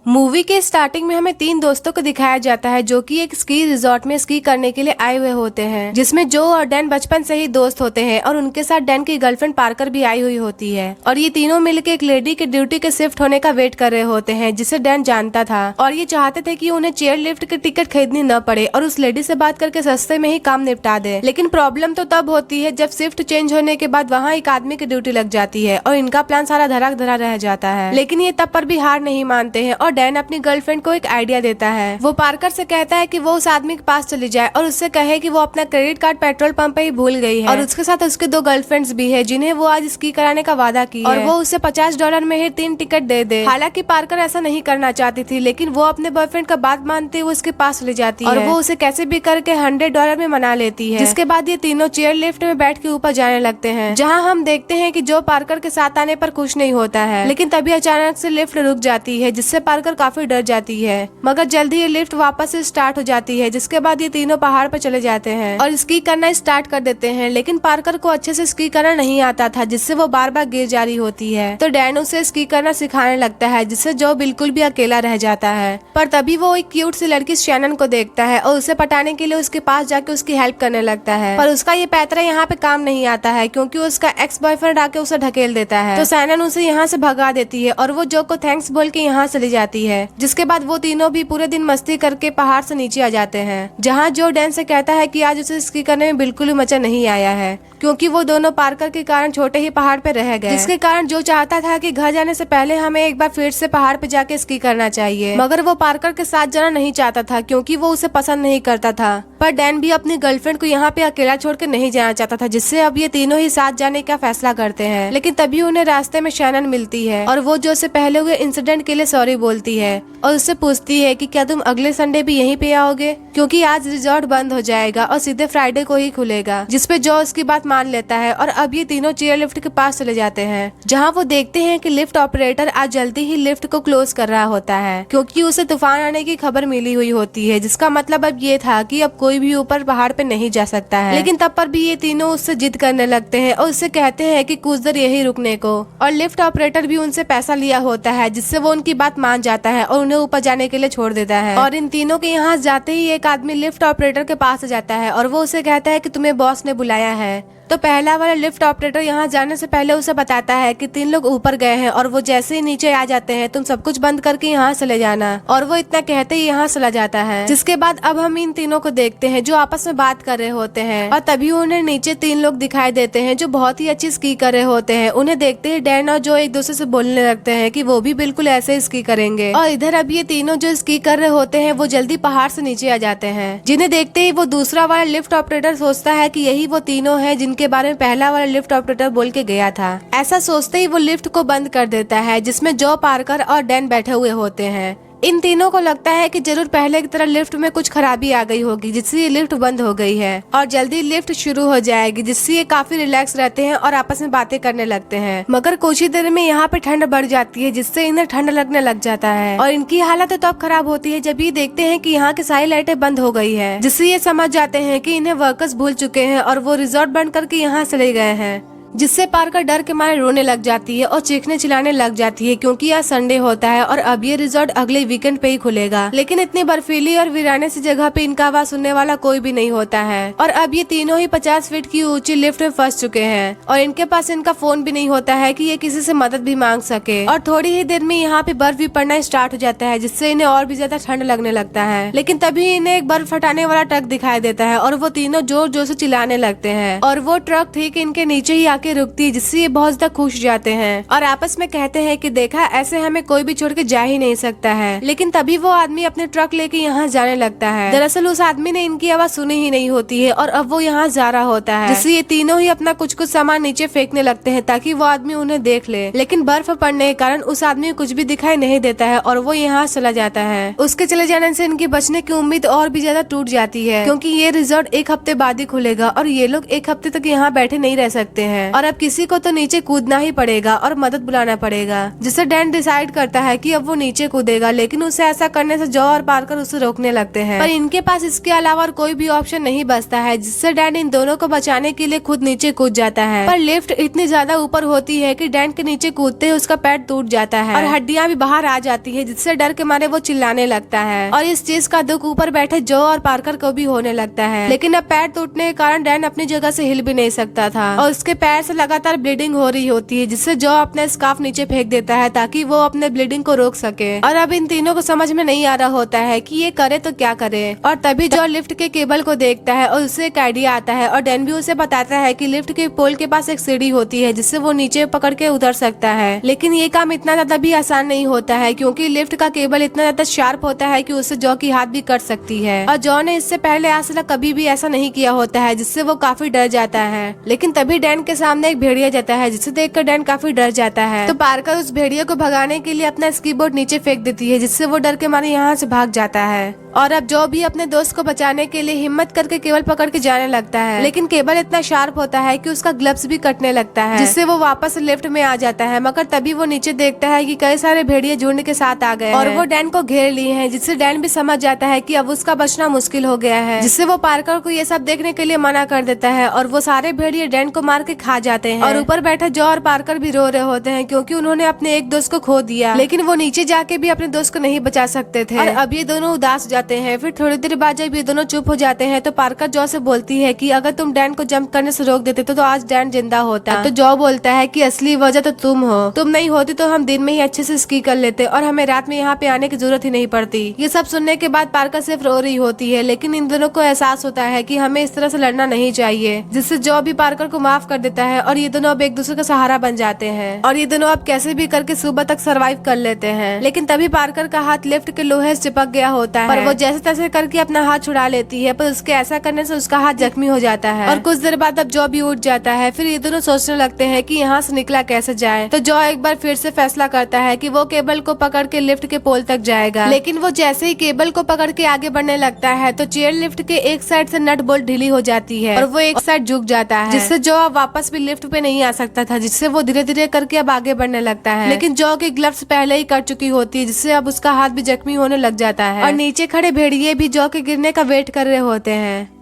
Movie के starting में हमें 3 दोस्तों को दिखाया जाता है जो कि एक स्की रिजॉर्ट में स्की करने के लिए आए हुए होते हैं, जिसमें जो और डैन बचपन से ही दोस्त होते हैं और उनके साथ डैन की गर्लफ्रेंड पार्कर भी आई हुई होती है। और ये तीनों मिलकर एक लेडी के ड्यूटी के शिफ्ट होने का वेट कर रहे होते हैं, जिसे डैन जानता था और ये चाहते थे कि उन्हें चेयर लिफ्ट की टिकट खरीदनी न पड़े और उस लेडी से बात करके सस्ते में ही काम निपटा दे। लेकिन प्रॉब्लम तो तब होती है जब शिफ्ट चेंज होने के बाद वहाँ एक आदमी की ड्यूटी लग जाती है और इनका प्लान सारा धरा धरा रह जाता है। लेकिन ये तब पर भी हार नहीं मानते हैं और डैन अपनी गर्लफ्रेंड को एक आइडिया देता है। वो पार्कर से कहता है कि वो उस आदमी के पास चली जाए और उससे कहे कि वो अपना क्रेडिट कार्ड पेट्रोल पंप पे ही भूल गई है और उसके साथ उसके 2 गर्लफ्रेंड्स भी है जिन्हें वो आज स्की कराने का वादा की और वो उसे $50 में ही 3 टिकट दे दे। हालांकि पार्कर ऐसा नहीं करना चाहती थी, लेकिन वो अपने बॉयफ्रेंड का बात मानते हुए उसके पास चली जाती है और वो उसे कैसे भी करके $100 में मना लेती है। जिसके बाद ये तीनों चेयर लिफ्ट में बैठ के ऊपर जाने लगते हैं, जहाँ हम देखते हैं कि जो पार्कर के साथ आने पर खुश नहीं होता है, लेकिन तभी अचानक से लिफ्ट रुक जाती है जिससे पार्कर काफी डर जाती है। मगर जल्दी ये लिफ्ट वापस से स्टार्ट हो जाती है, जिसके बाद ये तीनों पहाड़ पर चले जाते हैं और स्की करना स्टार्ट कर देते हैं। लेकिन पार्कर को अच्छे से स्की करना नहीं आता था, जिससे वो बार बार गिर जा रही होती है। तो डैन उसे स्की करना सिखाने लगता है, जिससे जो बिल्कुल भी अकेला रह जाता है। पर तभी वो एक क्यूट सी लड़की शैनन को देखता है और उसे पटाने के लिए उसके पास जाके उसकी हेल्प करने लगता है। पर उसका ये पैतरा यहाँ पे काम नहीं आता है, क्योंकि उसका एक्स बॉयफ्रेंड आके उसे ढकेल देता है। तो शैनन उसे यहाँ से भगा देती है और वो जो को थैंक्स बोल के यहाँ चली जाती है। जिसके बाद वो तीनों भी पूरे दिन मस्ती करके पहाड़ से नीचे आ जाते हैं, जहाँ जो डैन से कहता है कि आज उसे स्की करने में बिल्कुल भी मजा नहीं आया है, क्योंकि वो दोनों पार्कर के कारण छोटे ही पहाड़ पे रह गए। जिसके कारण जो चाहता था कि घर जाने से पहले हमें एक बार फिर से पहाड़ पे जाके स्की करना चाहिए, मगर वो पार्कर के साथ जाना नहीं चाहता था क्योंकि वो उसे पसंद नहीं करता था। पर डैन भी अपनी गर्लफ्रेंड को यहाँ पे अकेला छोड़ के नहीं जाना चाहता था, जिससे अब ये तीनों ही साथ जाने का फैसला करते हैं। लेकिन तभी उन्हें रास्ते में शैनन मिलती है और वो जो से पहले हुए इंसिडेंट के लिए सॉरी बोलती है और उससे पूछती है कि क्या तुम अगले संडे भी यहीं पे आओगे, क्योंकि आज रिजॉर्ट बंद हो जाएगा और सीधे फ्राइडे को ही खुलेगा। जिसपे जो उसकी बात मान लेता है और अब ये तीनों चेयर लिफ्ट के पास चले जाते हैं, जहाँ वो देखते हैं कि लिफ्ट ऑपरेटर आज जल्दी ही लिफ्ट को क्लोज कर रहा होता है, क्योंकि उसे तूफान आने की खबर मिली हुई होती है। जिसका मतलब अब ये था कि अब कोई भी ऊपर पहाड़ पे नहीं जा सकता है। लेकिन तब पर भी ये तीनों उससे जिद करने लगते हैं और उससे कहते हैं कि कुछ देर यही रुकने को, और लिफ्ट ऑपरेटर भी उनसे पैसा लिया होता है, जिससे वो उनकी बात मान जाता है और उन्हें ऊपर जाने के लिए छोड़ देता है। और इन तीनों के यहाँ जाते ही एक आदमी लिफ्ट ऑपरेटर के पास जाता है और वो उसे कहता है कि तुम्हें बॉस ने बुलाया है। तो पहला वाला लिफ्ट ऑपरेटर यहाँ जाने से पहले उसे बताता है कि 3 लोग ऊपर गए हैं और वो जैसे ही नीचे आ जाते हैं तुम सब कुछ बंद करके यहाँ चले जाना, और वो इतना कहते ही यहाँ चला जाता है। जिसके बाद अब हम इन तीनों को देखते हैं जो आपस में बात कर रहे होते हैं और तभी उन्हें नीचे 3 लोग दिखाई देते हैं जो बहुत ही अच्छी स्की कर रहे होते हैं। उन्हें देखते ही डैन और जो एक दूसरे से बोलने लगते हैं कि वो भी बिल्कुल ऐसे ही स्की करेंगे, और इधर अब ये तीनों जो स्की कर रहे होते हैं वो जल्दी पहाड़ से नीचे आ जाते हैं, जिन्हें देखते ही वो दूसरा वाला लिफ्ट ऑपरेटर सोचता है कि यही वो तीनों है जिनके बारे में पहला लिफ्ट ऑपरेटर बोल के गया था। ऐसा सोचते ही वो लिफ्ट को बंद कर देता है, जिसमें जो पार्कर और डैन बैठे हुए होते हैं। इन तीनों को लगता है कि जरूर पहले की तरह लिफ्ट में कुछ खराबी आ गई होगी, जिससे ये लिफ्ट बंद हो गई है और जल्दी लिफ्ट शुरू हो जाएगी, जिससे ये काफी रिलैक्स रहते हैं और आपस में बातें करने लगते हैं। मगर कुछ ही देर में यहाँ पे ठंड बढ़ जाती है, जिससे इन्हें ठंड लगने लग जाता है और इनकी हालत तो अब खराब होती है जब ये देखते हैं कि यहाँ की सारी लाइटें बंद हो गई है, जिससे ये समझ जाते हैं कि इन्हें वर्कर्स भूल चुके हैं और वो रिजॉर्ट बंद करके यहाँ चले गए हैं। जिससे पार्कर डर के मारे रोने लग जाती है और चीखने चिल्लाने लग जाती है, क्योंकि आज संडे होता है और अब ये रिजॉर्ट अगले वीकेंड पे ही खुलेगा। लेकिन इतनी बर्फीली और वीराने सी जगह पे इनका आवाज सुनने वाला कोई भी नहीं होता है और अब ये तीनों ही 50 फीट की ऊंची लिफ्ट में फंस चुके हैं और इनके पास इनका फोन भी नहीं होता है कि ये किसी से मदद भी मांग सके। और थोड़ी ही देर में यहाँ पे बर्फ भी पड़ना स्टार्ट हो जाता है, जिससे इन्हें और भी ज्यादा ठंड लगने लगता है। लेकिन तभी इन्हें एक बर्फ हटाने वाला ट्रक दिखाई देता है और वो तीनों जोर जोर से चिल्लाने लगते हैं और वो ट्रक ठीक इनके नीचे ही आके रुकती है, जिससे ये बहुत ज्यादा खुश जाते हैं और आपस में कहते हैं कि देखा, ऐसे हमें कोई भी छोड़ के जा ही नहीं सकता है। लेकिन तभी वो आदमी अपने ट्रक लेके यहाँ जाने लगता है। दरअसल उस आदमी ने इनकी आवाज सुनी ही नहीं होती है और अब वो यहाँ जा रहा होता है, जिससे ये तीनों ही अपना कुछ कुछ सामान नीचे फेंकने लगते हैं ताकि वो आदमी उन्हें देख ले। लेकिन बर्फ पड़ने के कारण उस आदमी को कुछ भी दिखाई नहीं देता है और वो यहाँ चला जाता है। उसके चले जाने से इनकी बचने की उम्मीद और भी ज्यादा टूट जाती है, क्योंकि ये रिजॉर्ट 1 हफ्ते बाद ही खुलेगा और ये लोग 1 हफ्ते तक यहाँ बैठे नहीं रह सकते हैं। है और अब किसी को तो नीचे कूदना ही पड़ेगा और मदद बुलाना पड़ेगा, जिससे डैन डिसाइड करता है कि अब वो नीचे कूदेगा। लेकिन उसे ऐसा करने से जॉ और पार्कर उसे रोकने लगते हैं, पर इनके पास इसके अलावा और कोई भी ऑप्शन नहीं बचता है, जिससे डैन इन दोनों को बचाने के लिए खुद नीचे कूद जाता है। पर लिफ्ट इतनी ज्यादा ऊपर होती है कि डैन के नीचे कूदते ही उसका पैर टूट जाता है और हड्डियां भी बाहर आ जाती है, जिससे डर के मारे वो चिल्लाने लगता है और इस चीज का दुख ऊपर बैठे जॉ और पार्कर को भी होने लगता है। लेकिन अब पैर टूटने के कारण डैन अपनी जगह से हिल भी नहीं सकता था और उसके पैर से लगातार ब्लीडिंग हो रही होती है, जिससे जॉ अपना स्कार्फ नीचे फेंक देता है ताकि वो अपने ब्लीडिंग को रोक सके। और अब इन तीनों को समझ में नहीं आ रहा होता है कि ये करे तो क्या करे। और तभी जॉ लिफ्ट के केबल को देखता है और उसे एक आइडिया आता है और डैन भी उसे बताता है कि लिफ्ट के पोल के पास एक सीढ़ी होती है जिससे वो नीचे पकड़ के उतर सकता है। लेकिन ये काम इतना ज्यादा भी आसान नहीं होता है, क्योंकि लिफ्ट का केबल इतना ज्यादा शार्प होता है कि उससे जॉ की हाथ भी कट सकती है और जॉ ने इससे पहले आज तक कभी भी ऐसा नहीं किया होता है, जिससे वो काफी डर जाता है। लेकिन तभी डैन के सामने एक भेड़िया जाता है, जिसे देखकर डैन काफी डर जाता है। तो पार्कर उस भेड़िया को भगाने के लिए अपना स्की बोर्ड नीचे फेंक देती है, जिससे वो डर के मारे यहाँ से भाग जाता है। और अब जॉ भी अपने दोस्त को बचाने के लिए हिम्मत करके केबल पकड़ के जाने लगता है, लेकिन केबल इतना शार्प होता है कि उसका ग्लव्स भी कटने लगता है, जिससे वो वापस लिफ्ट में आ जाता है। मगर तभी वो नीचे देखता है कि कई सारे भेड़िए झुंड के साथ आ गए और वो डैन को घेर लिए हैं, जिससे डैन भी समझ जाता है कि अब उसका बचना मुश्किल हो गया है, जिससे वो पार्कर को ये सब देखने के लिए मना कर देता है और वो सारे भेड़िए डैन को मार के खा जाते हैं। और ऊपर बैठे जॉ और पार्कर भी रो रहे होते हैं, क्योंकि उन्होंने अपने एक दोस्त को खो दिया, लेकिन वो नीचे जाके भी अपने दोस्त को नहीं बचा सकते थे। और अब ये दोनों उदास जाते हैं। फिर थोड़ी देर बाद जब ये दोनों चुप हो जाते हैं तो पार्कर जॉ से बोलती है कि अगर तुम डैन को जंप करने से रोक देते तो आज डैन जिंदा होता। तो जॉ बोलता है कि असली वजह तो तुम हो, तुम नहीं होती तो हम दिन में ही अच्छे से स्की कर लेते और हमें रात में यहाँ पे आने की जरूरत ही नहीं पड़ती। ये सब सुनने के बाद पार्कर सिर्फ रो रही होती है, लेकिन इन दोनों को एहसास होता है कि हमें इस तरह से लड़ना नहीं चाहिए, जिससे जॉ भी पार्कर को माफ कर देता है और ये दोनों अब एक दूसरे का सहारा बन जाते हैं और ये दोनों अब कैसे भी करके सुबह तक सरवाइव कर लेते हैं। लेकिन तभी पार्कर का हाथ लिफ्ट के लोहे से चिपक गया होता है, पर वो जैसे तैसे करके अपना हाथ छुड़ा लेती है, पर उसके ऐसा करने से उसका हाथ जख्मी हो जाता है और कुछ देर बाद अब जॉ भी उठ जाता है। फिर ये दोनों सोचने लगते हैं कि यहाँ से निकला कैसे जाए। तो जॉ एक बार फिर से फैसला करता है कि वो केबल को पकड़ के लिफ्ट के पोल तक जाएगा, लेकिन वो जैसे ही केबल को पकड़ के आगे बढ़ने लगता है तो चेयर लिफ्ट के एक साइड से नट बोल्ट ढीली हो जाती है और वो एक साइड झुक जाता है, जिससे जॉ वापस भी लिफ्ट पे नहीं आ सकता था, जिससे वो धीरे धीरे करके अब आगे बढ़ने लगता है। लेकिन जॉ की ग्लव्स पहले ही कट चुकी होती है, जिससे अब उसका हाथ भी जख्मी होने लग जाता है और नीचे खड़े भेड़िए भी जॉ के गिरने का वेट कर रहे होते हैं।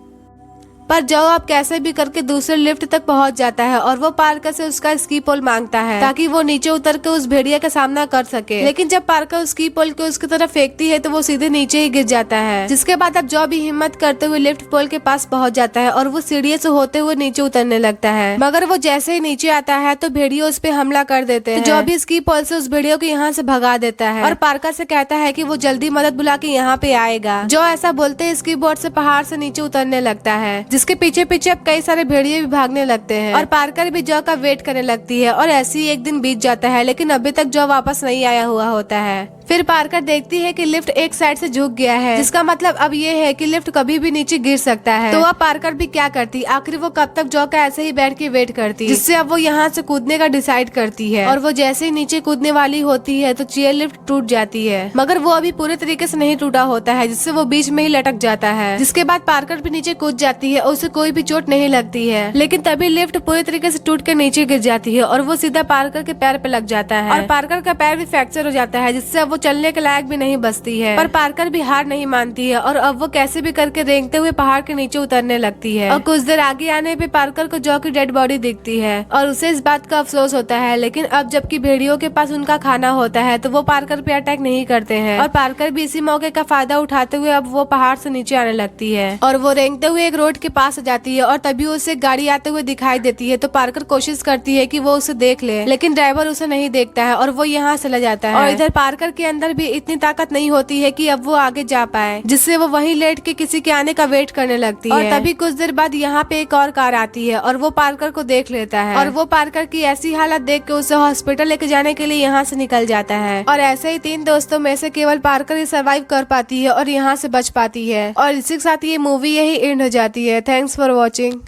पर जॉ अब कैसे भी करके दूसरे लिफ्ट तक पहुंच जाता है और वो पार्कर से उसका स्की पोल मांगता है ताकि वो नीचे उतर के उस भेड़िया का सामना कर सके। लेकिन जब पार्कर स्की पोल को उसकी तरफ फेंकती है तो वो सीधे नीचे ही गिर जाता है, जिसके बाद अब जॉ भी हिम्मत करते हुए लिफ्ट पोल के पास पहुंच जाता है और वो सीढ़ी से होते हुए नीचे उतरने लगता है। मगर वो जैसे ही नीचे आता है तो भेड़िए उस पे हमला कर देते हैं। जॉ भी स्की पोल से उस भेड़ियों को यहाँ से भगा देता है और पार्कर से कहता है कि वो जल्दी मदद बुला के यहाँ पे आएगा। जॉ ऐसा बोलते ही स्की बोर्ड से पहाड़ से नीचे उतरने लगता है, जिसके पीछे पीछे अब कई सारे भेड़िए भी भागने लगते हैं और पार्कर भी जॉ का वेट करने लगती है। और ऐसे ही एक दिन बीत जाता है, लेकिन अभी तक जॉ वापस नहीं आया हुआ होता है। फिर पार्कर देखती है कि लिफ्ट एक साइड से झुक गया है, जिसका मतलब अब ये है कि लिफ्ट कभी भी नीचे गिर सकता है। तो अब पार्कर भी क्या करती, आखिर वो कब तक जॉ का ऐसे ही बैठ के वेट करती, जिससे अब वो यहाँ से कूदने का डिसाइड करती है। और वो जैसे ही नीचे कूदने वाली होती है तो चेयर लिफ्ट टूट जाती है, मगर वो अभी पूरे तरीके से नहीं टूटा होता है, जिससे वो बीच में ही लटक जाता है। जिसके बाद पार्कर भी नीचे कूद जाती है और उसे कोई भी चोट नहीं लगती है। लेकिन तभी लिफ्ट पूरे तरीके से टूट के नीचे गिर जाती है और वो सीधा पार्कर के पैर पे लग जाता है और पार्कर का पैर भी फ्रैक्चर हो जाता है, जिससे अब वो चलने के लायक भी नहीं बचती है। पर पार्कर भी हार नहीं मानती है और अब वो कैसे भी करके रेंगते हुए पहाड़ के नीचे उतरने लगती है। और कुछ देर आगे आने पे पार्कर को जॉ की डेड बॉडी दिखती है और उसे इस बात का अफसोस होता है। लेकिन अब जबकि भेड़ियों के पास उनका खाना होता है तो वो पार्कर पे अटैक नहीं करते हैं और पार्कर भी इसी मौके का फायदा उठाते हुए अब वो पहाड़ से नीचे आने लगती है और वो रेंगते हुए एक रोड के पास जाती है और तभी उसे गाड़ी आते हुए दिखाई देती है। तो पार्कर कोशिश करती है कि वो उसे देख ले, लेकिन ड्राइवर उसे नहीं देखता है और वो यहाँ चला जाता है। और इधर पार्कर के अंदर भी इतनी ताकत नहीं होती है कि अब वो आगे जा पाए, जिससे वो वहीं लेट के किसी के आने का वेट करने लगती है। और तभी कुछ देर बाद यहाँ पे एक और कार आती है और वो पार्कर को देख लेता है और वो पार्कर की ऐसी हालत देख के उसे हॉस्पिटल लेके जाने के लिए यहाँ से निकल जाता है। और ऐसे ही 3 दोस्तों में से केवल पार्कर ही सर्वाइव कर पाती है और यहाँ से बच पाती है। और इसी के साथ ये मूवी यही एंड हो जाती है। Thanks for watching.